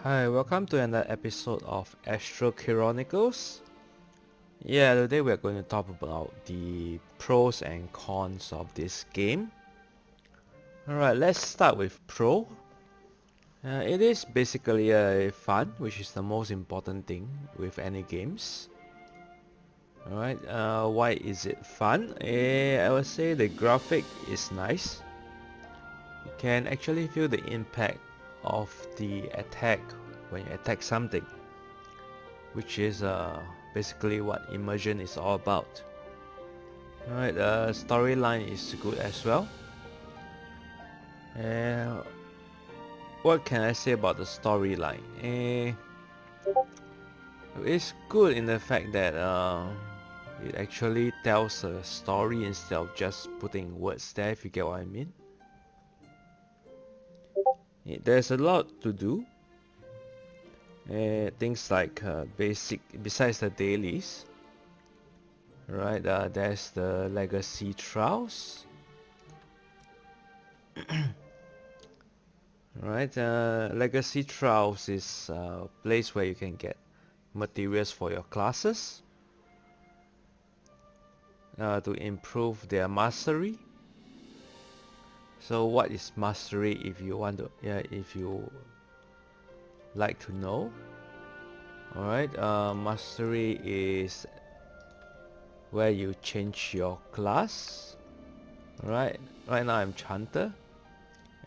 Hi, welcome to another episode of Astral Chronicles. Yeah, today we're going to talk about the pros and cons of this game. Alright, let's start with pro. It is basically fun, which is the most important thing with any games. Alright, why is it fun? I would say the graphic is nice. You can actually feel the impact of the attack when you attack something, which is basically what immersion is all about. Alright, the storyline is good as well. And what can I say about the storyline? It's good in the fact that it actually tells a story instead of just putting words there, if you get what I mean. There's a lot to do. Things like besides the dailies, right? There's the legacy trials. Right, legacy trials is a place where you can get materials for your classes to improve their mastery. So what is mastery, if you want to, if you like to know? Alright, mastery is where you change your class. Right now I'm Chanter,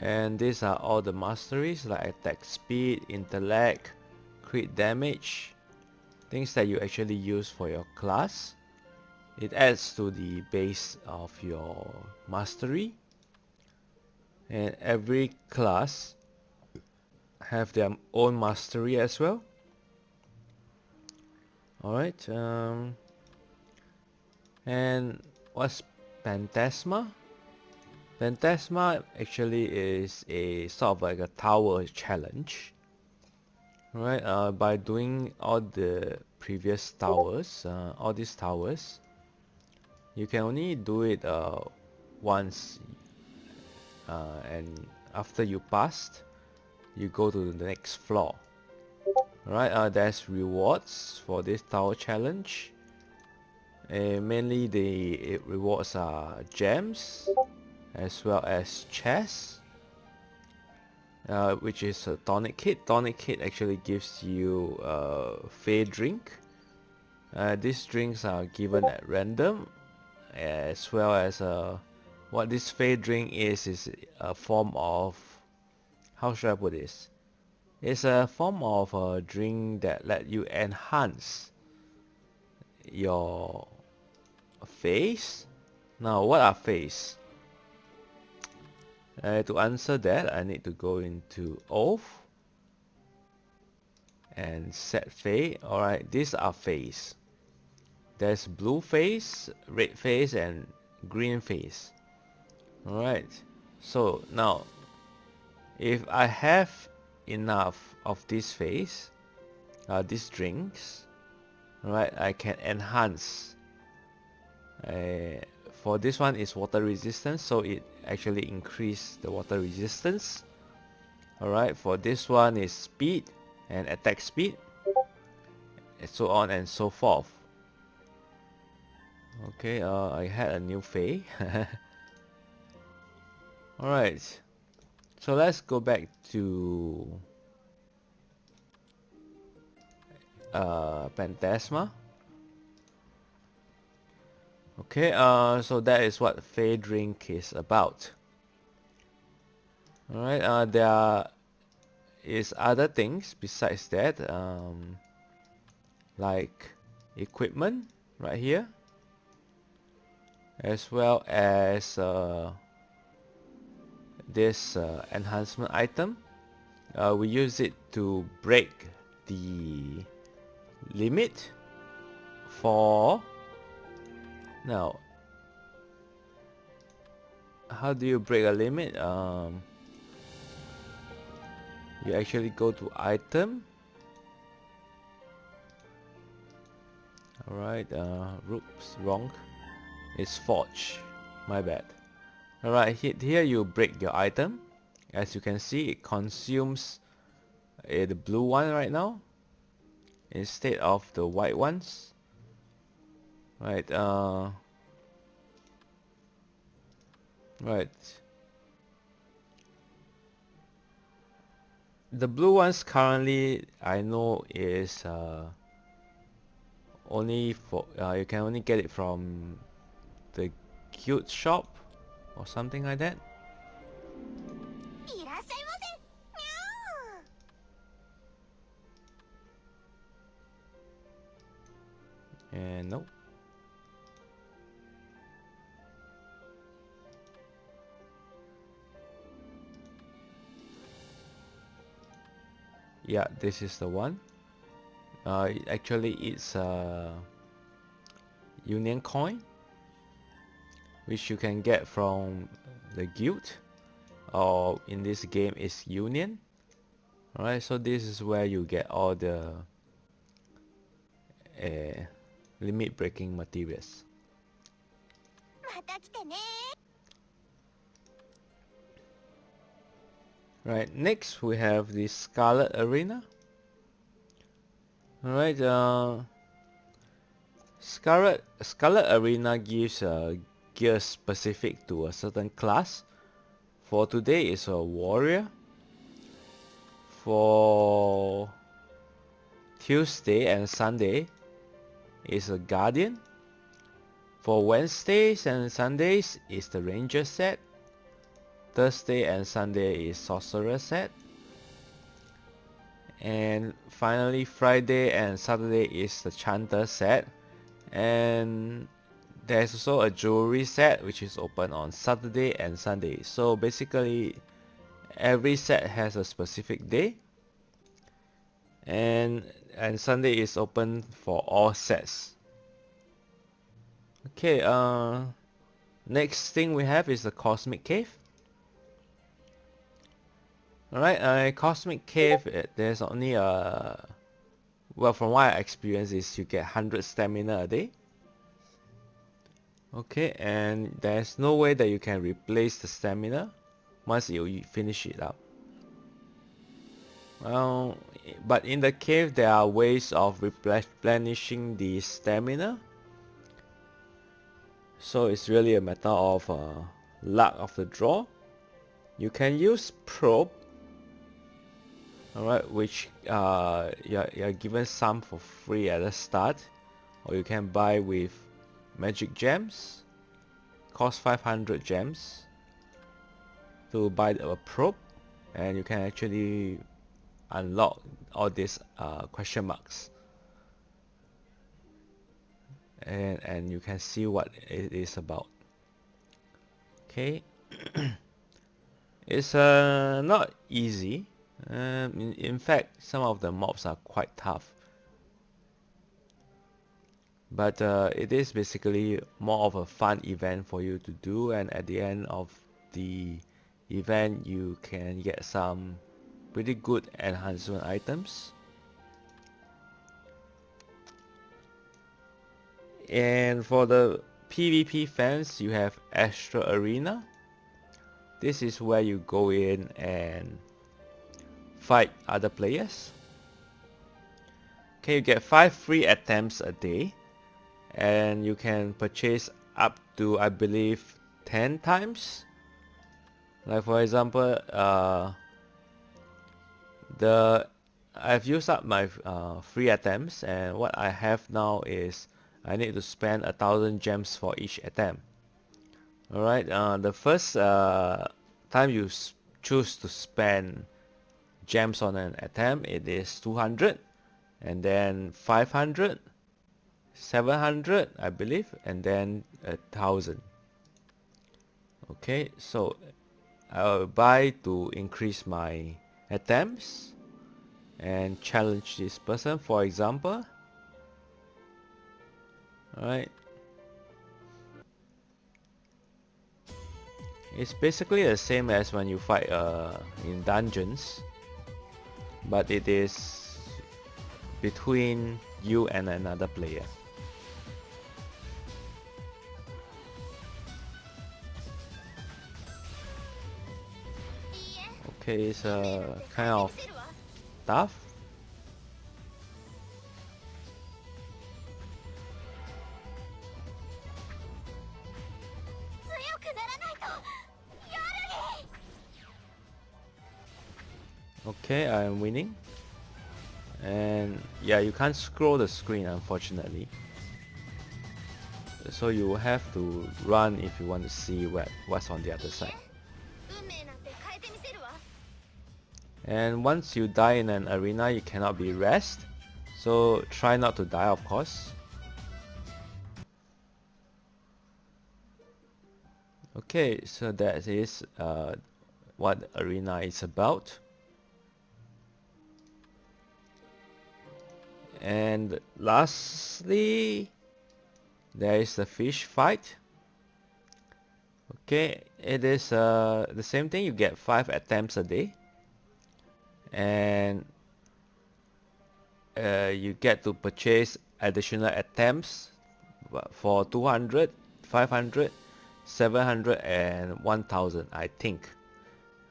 and these are all the masteries like attack speed, intellect, crit damage, things that you actually use for your class. It adds to the base of your mastery, and every class have their own mastery as well. Alright, and what's Phantasma? Phantasma actually is a sort of like a tower challenge. Right, by doing all the previous towers, all these towers, you can only do it once, and after you passed, you go to the next floor. Right, there's rewards for this tower challenge. Mainly the rewards are gems as well as chests, which is a tonic kit. Tonic kit actually gives you a Fey drink. These drinks are given at random, as well as what this Fey drink is a form of, how should I put this? It's a form of a drink that let you enhance your face. Now, what are face? To answer that, I need to go into Oath and set Fey. Alright, these are face. There's blue face, red face, and green face. Alright, so now, if I have enough of this face, these drinks, right, I can enhance. For this one is water resistance, so it actually increase the water resistance. Alright, for this one is speed and attack speed, and so on and so forth. Okay, I had a new Fey. Alright, so let's go back to Phantasma. Okay, so that is what Fey Drink is about. Alright, there is other things besides that, like equipment right here, as well as this enhancement item. We use it to break the limit for... Now, how do you break a limit? You actually go to item. Alright, oops, wrong. It's forge. My bad. Alright, here you break your item. As you can see, it consumes the blue one right now instead of the white ones. Right, right. The blue ones currently I know is only for you can only get it from the guild shop or something like that. And nope. Yeah, this is the one. Actually, it's a union coin, which you can get from the guild, or in this game is union. Alright, so this is where you get all the limit breaking materials. Right, next we have the Scarlet Arena. Alright, Scarlet Arena gives gear specific to a certain class. For today is a warrior. For Tuesday and Sunday is a guardian. For Wednesdays and Sundays is the ranger set. Thursday and Sunday is sorcerer set. And finally Friday and Saturday is the chanter set. And there's also a jewelry set which is open on Saturday and Sunday. So basically every set has a specific day, and Sunday is open for all sets. Okay, next thing we have is the Cosmic Cave. Alright, Cosmic Cave, there's only well, from what I experienced is you get 100 stamina a day. Okay, and there's no way that you can replace the stamina once you finish it up. Well, but in the cave there are ways of replenishing the stamina. So it's really a matter of luck of the draw. You can use probe, alright, which you're given some for free at the start, or you can buy with magic gems. Cost 500 gems to buy a probe, and you can actually unlock all these question marks, and you can see what it is about. Okay. It's not easy. In fact, some of the mobs are quite tough. But it is basically more of a fun event for you to do, and at the end of the event you can get some pretty good enhancement items. And for the PvP fans, you have Astral Arena. This is where you go in and fight other players. Okay, you get 5 free attempts a day, and you can purchase up to, I believe, 10 times. Like for example, I've used up my free attempts, and what I have now is I need to spend 1,000 gems for each attempt. Alright, the first time you choose to spend gems on an attempt, it is 200, and then 500, 700 I believe, and then 1,000. Okay, so I'll buy to increase my attempts and challenge this person, for example. Alright, it's basically the same as when you fight in dungeons, but it is between you and another player. Okay, it's kind of stuff. Okay, I'm winning. And yeah, you can't scroll the screen unfortunately. So you have to run if you want to see what's on the other side. And once you die in an arena, you cannot be rest. So try not to die, of course. Okay, so that is what the arena is about. And lastly, there is the fish fight. Okay, it is the same thing. You get 5 attempts a day, and you get to purchase additional attempts for 200, 500, 700, and 1000, I think.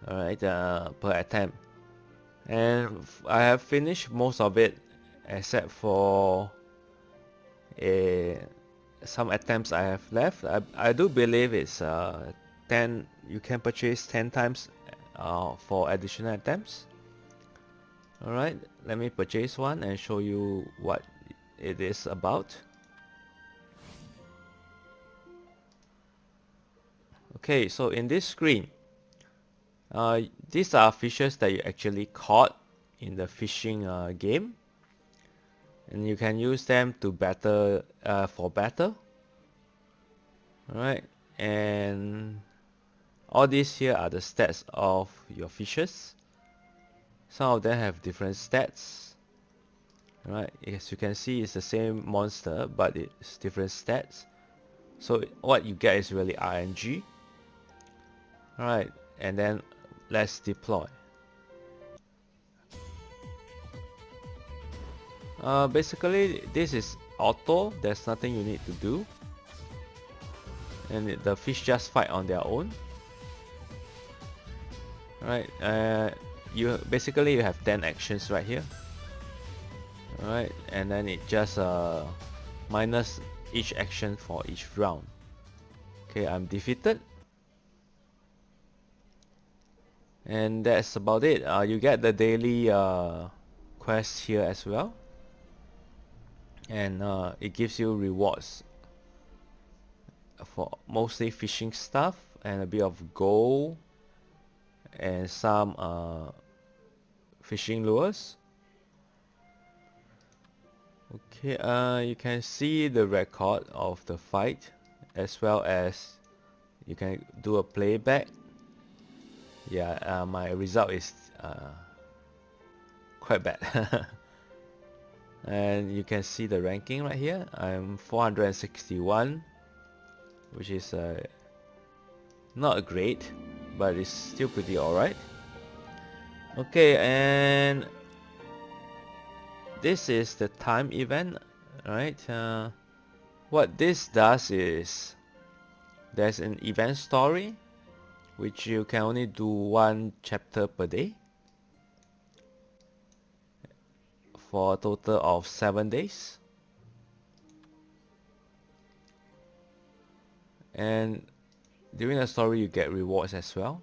Alright, per attempt. And I have finished most of it except for some attempts I have left. I do believe it's 10, you can purchase 10 times for additional attempts. Alright, let me purchase one and show you what it is about. Okay, so in this screen, these are fishes that you actually caught in the fishing game, and you can use them to battle for battle. Alright, and all these here are the stats of your fishes. Some of them have different stats. Right, as you can see, it's the same monster, but it's different stats. So what you get is really RNG. Alright, and then let's deploy. Basically, this is auto. There's nothing you need to do, and the fish just fight on their own. Alright, you basically you have 10 actions right here. Alright, and then it just minus each action for each round. Okay, I'm defeated. And that's about it. You get the daily quest here as well. And it gives you rewards for mostly fishing stuff and a bit of gold and some fishing lures. Okay, you can see the record of the fight as well as you can do a playback. Yeah, my result is quite bad. And you can see the ranking right here. I'm 461, which is not great, but it's still pretty alright. Okay, and this is the time event, right? What this does is there's an event story which you can only do 1 chapter per day for a total of 7 days. And during the story you get rewards as well.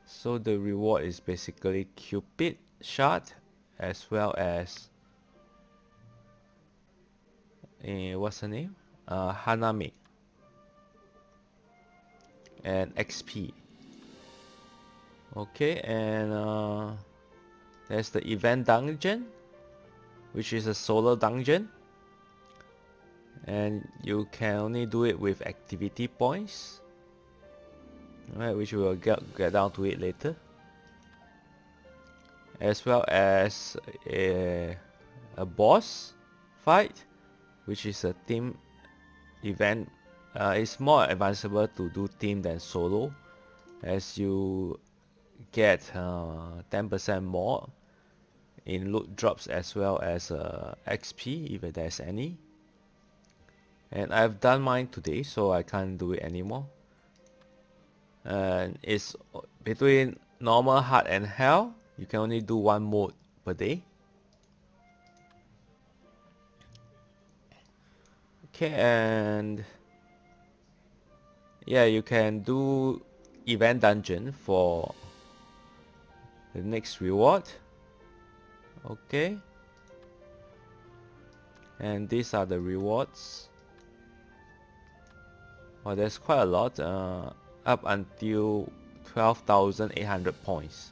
So the reward is basically Cupid shard as well as what's her name? Hanami and XP. Okay, and there's the event dungeon, which is a solo dungeon, and you can only do it with activity points. Alright, which we will get down to it later. As well as a boss fight, which is a team event. It's more advisable to do team than solo, as you get 10% more in loot drops as well as XP if there's any. And I've done mine today, so I can't do it anymore. And it's between normal, hard, and hell. You can only do one mode per day. Okay, and yeah, you can do event dungeon for the next reward. Okay, and these are the rewards. Well, there's quite a lot, up until 12,800 points.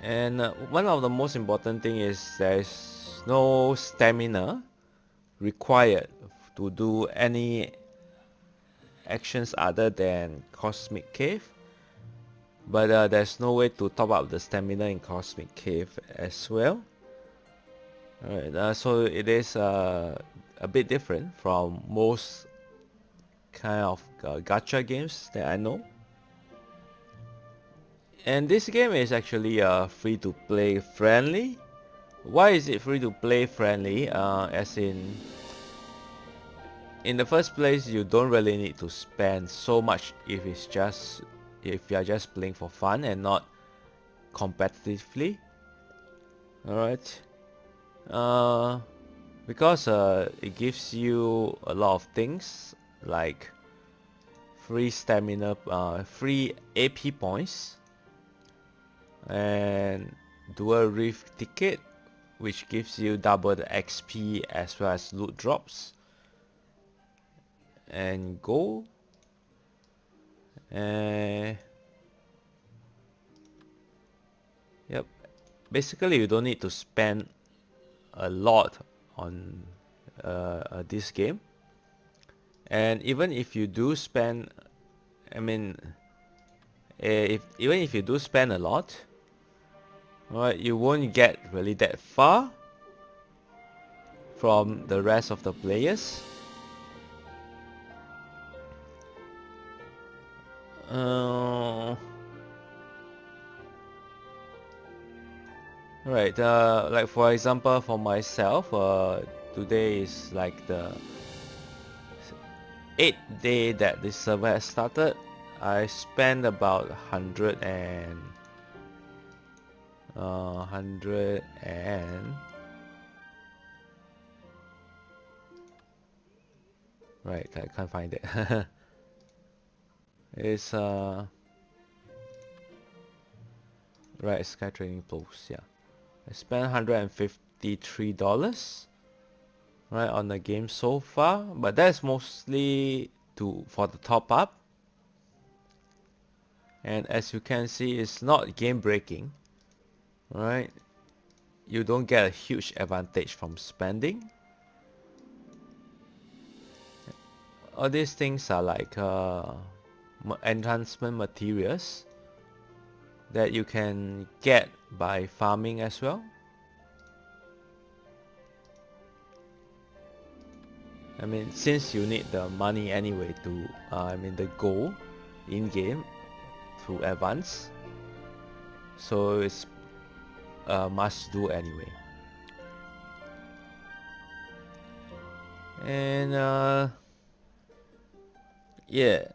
And one of the most important thing is there's no stamina required to do any actions other than Cosmic Cave. But there's no way to top up the stamina in Cosmic Cave as well. Alright, so it is a bit different from most kind of gacha games that I know. And this game is actually free to play friendly. Why is it free to play friendly? As in the first place, you don't really need to spend so much if you're just playing for fun and not competitively. Alright. Because it gives you a lot of things like free stamina, free AP points, and dual rift ticket, which gives you double the XP as well as loot drops, and gold, and yep, basically you don't need to spend a lot on this game. And even if you do spend, I mean, even if you do spend a lot, right, you won't get really that far from the rest of the players. Right, like for example, for myself, today is like the 8th day that this server has started. I spent about 100 and right, I can't find it. It's right, Sky Trading Post, yeah. I spent $153 right on the game so far, but that's mostly for the top up. And as you can see, it's not game breaking, right? You don't get a huge advantage from spending. All these things are like enhancement materials that you can get by farming as well. I mean, since you need the money anyway to, the gold in-game to advance, so it's a must do anyway. And yeah,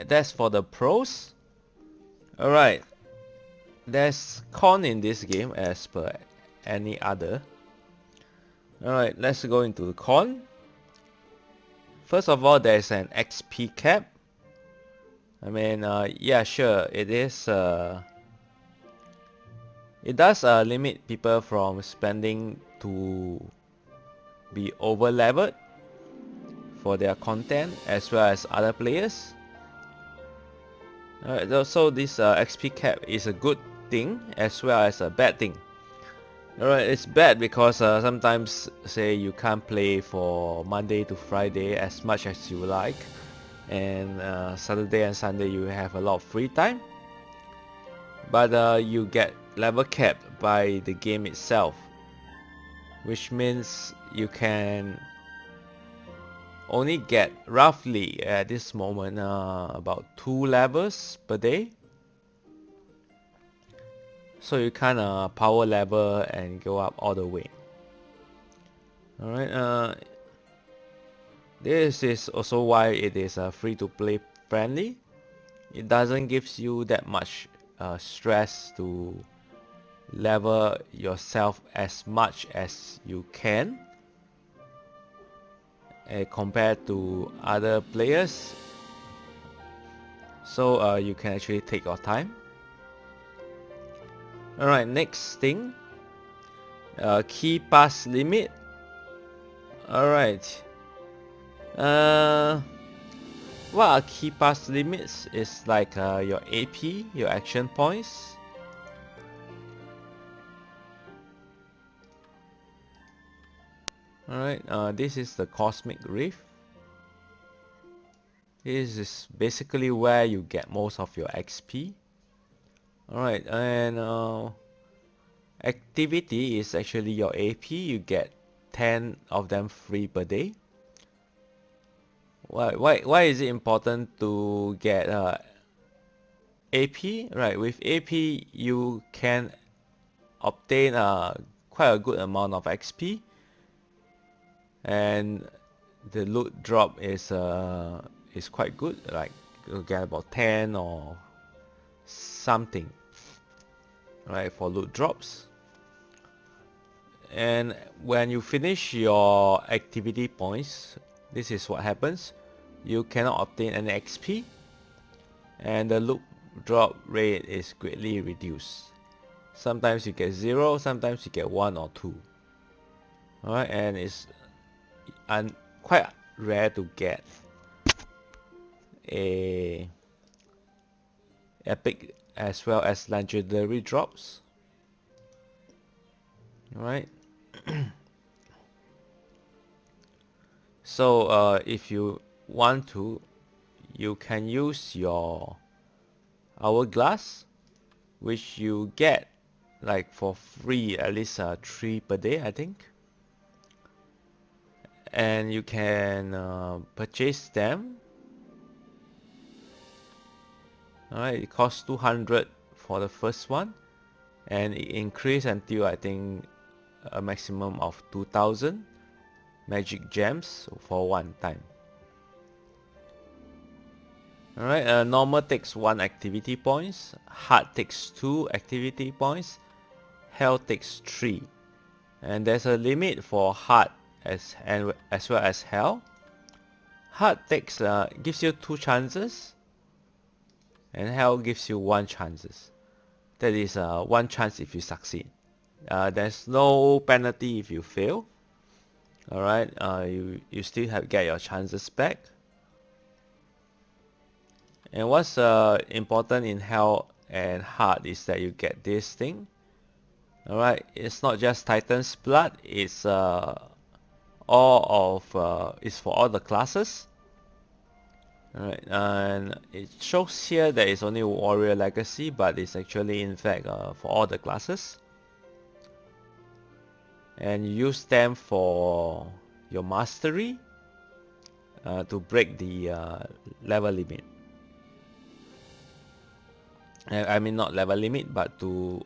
that's for the pros. Alright, there's con in this game as per any other. Alright, let's go into the con. First of all, there's an XP cap. I mean, yeah, sure, it is. It does limit people from spending to be over leveled for their content as well as other players. Alright, so this XP cap is a good thing as well as a bad thing. Alright, it's bad because sometimes say you can't play for Monday to Friday as much as you like, and Saturday and Sunday you have a lot of free time, but you get level capped by the game itself, which means you can only get roughly at this moment about 2 levels per day. So you kind of power level and go up all the way. Alright, This is also why it is free to play friendly. It doesn't gives you that much stress to level yourself as much as you can compared to other players, so you can actually take your time. Alright, next thing, key pass limit. Alright, uh, what are key pass limits? Is like your AP, your action points. Alright, this is the Cosmic Rift. This is basically where you get most of your XP. Alright, and activity is actually your AP. You get 10 of them free per day. Why is it important to get AP? Right, with AP you can obtain quite a good amount of XP, and the loot drop is quite good. Like you get about 10 or something, right, for loot drops. And when you finish your activity points, this is what happens. You cannot obtain any XP, and the loot drop rate is greatly reduced. Sometimes you get 0, sometimes you get 1 or 2. Alright, and it's quite rare to get a epic as well as legendary drops. Alright. So if you want to, you can use your hourglass, which you get like for free, at least 3 per day, I think. And you can purchase them. Alright, it costs 200 for the first one, and it increases until I think a maximum of 2000 magic gems for one time. Alright, normal takes 1 activity points, hard takes 2 activity points, hell takes 3. And there's a limit for hard as well as hell. Hard takes gives you 2 chances, and hell gives you 1 chances. That is 1 chance if you succeed. There's no penalty if you fail. Alright, you still get your chances back. And what's important in hell and hard is that you get this thing. Alright, it's not just Titan's blood, it's it's for all the classes. Alright, and it shows here that it's only warrior legacy, but it's actually in fact for all the classes. And you use them for your mastery to break the level limit. I mean not level limit, but to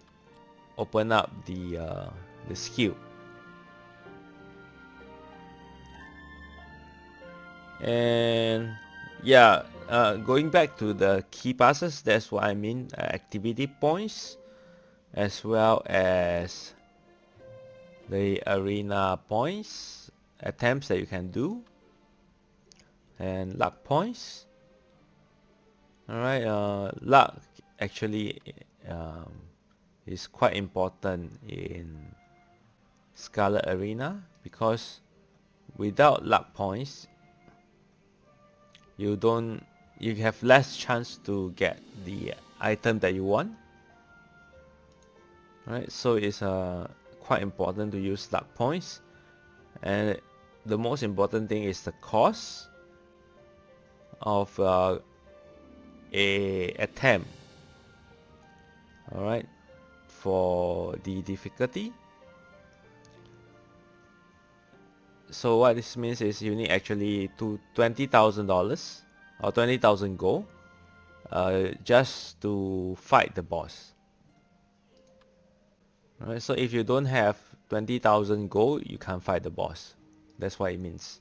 open up the skill. And yeah, going back to the key passes, that's what I mean, activity points as well as the arena points, attempts that you can do, and luck points. Alright, luck actually is quite important in Scarlet Arena, because without luck points you have less chance to get the item that you want. Right, so it's quite important to use luck points, and the most important thing is the cost of a attempt. Alright, for the difficulty. So what this means is you need actually $20,000 or 20,000 gold just to fight the boss. Alright, so if you don't have 20,000 gold, you can't fight the boss. That's what it means.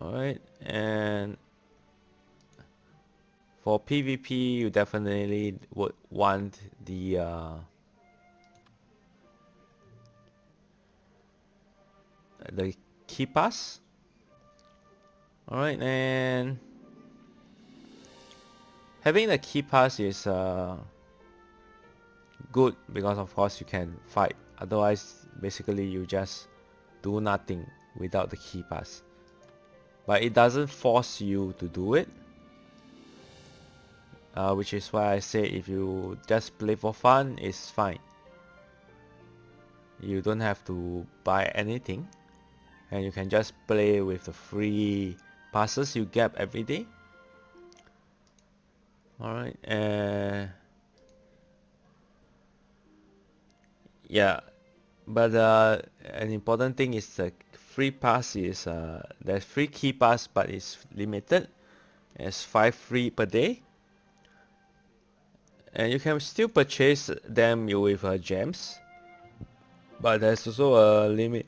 Alright, and for PvP you definitely would want the key pass. Alright, and having the key pass is good because of course you can fight. Otherwise, basically you just do nothing without the key pass. But it doesn't force you to do it. Which is why I say if you just play for fun, it's fine. You don't have to buy anything. And you can just play with the free passes you get every day. Alright, yeah, but an important thing is the free pass is there's free key pass, but it's limited. It's 5 free per day, and you can still purchase them with gems, but there's also a limit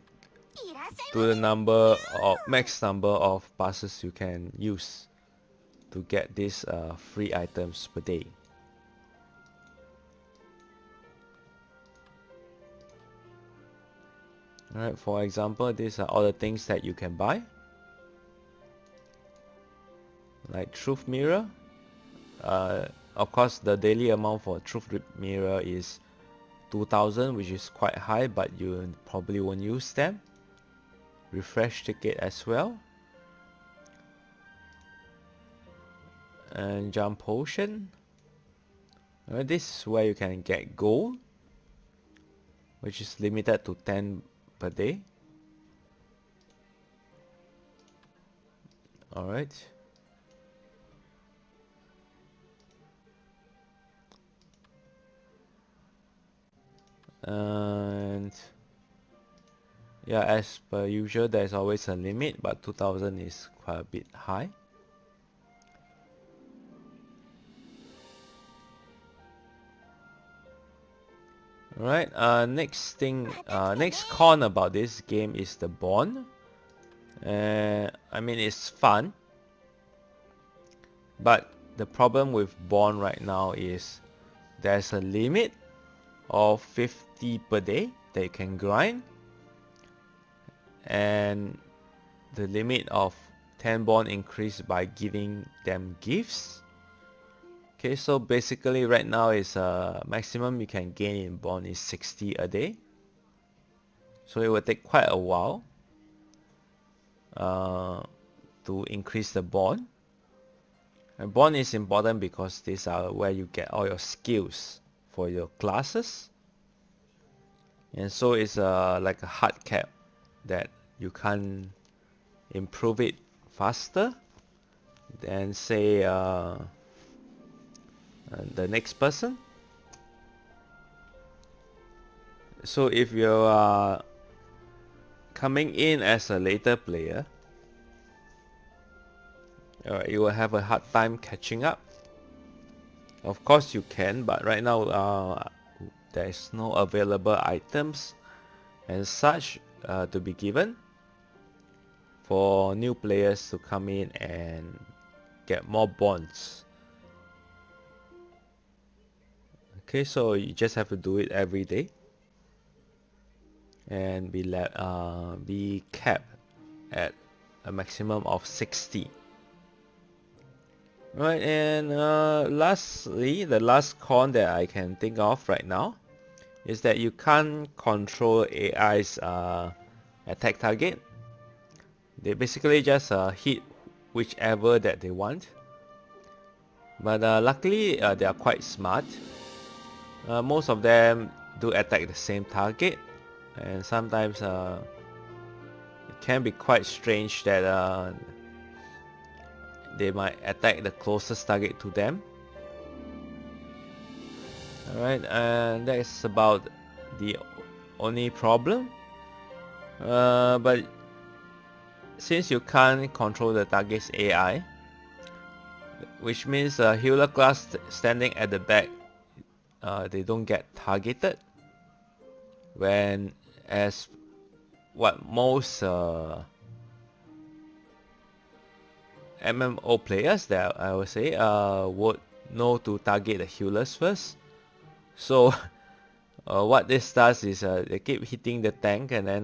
to the max number of passes you can use to get these free items per day. Alright, for example, these are all the things that you can buy. Like Truth Mirror. Of course, the daily amount for Truth Mirror is 2000, which is quite high, but you probably won't use them. Refresh ticket as well. And Jump Potion. Alright, this is where you can get gold, which is limited to 10 per day. Alright. And yeah, as per usual, there's always a limit, but 2000 is quite a bit high. Alright, next con about this game is the bond. I mean, it's fun, but the problem with bond right now is there's a limit of 50 per day that you can grind, and the limit of 10 bond increased by giving them gifts. Okay, so basically right now is maximum you can gain in bond is 60 a day. So it will take quite a while to increase the bond. And bond is important because these are where you get all your skills for your classes. And so it's like a hard cap that you can't improve it faster than say the next person. So if you're coming in as a later player, you will have a hard time catching up. Of course you can, but right now there's no available items and such to be given for new players to come in and get more bonds. Okay, so you just have to do it every day and be capped at a maximum of 60. Right, and lastly, the last con that I can think of right now is that you can't control AI's attack target. They basically just hit whichever that they want. But luckily they are quite smart. Most of them do attack the same target, and sometimes it can be quite strange that they might attack the closest target to them. Alright, and that's about the only problem. But since you can't control the target's AI, which means a healer class standing at the back, they don't get targeted, when as what most MMO players that I would say would know to target the healers first. So what this does is they keep hitting the tank, and then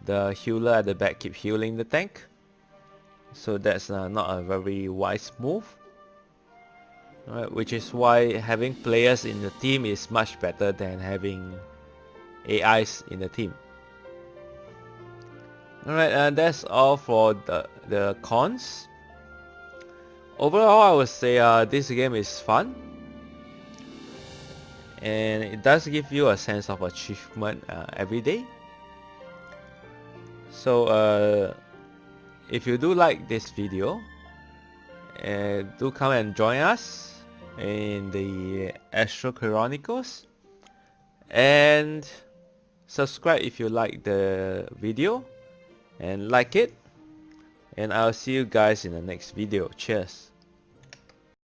the healer at the back keep healing the tank. So that's not a very wise move. Right, which is why having players in the team is much better than having AIs in the team. Alright, and that's all for the cons. Overall, I would say this game is fun, and it does give you a sense of achievement every day. So if you do like this video, do come and join us in the Astral Chronicles, and subscribe if you like the video and like it, and I'll see you guys in the next video. Cheers.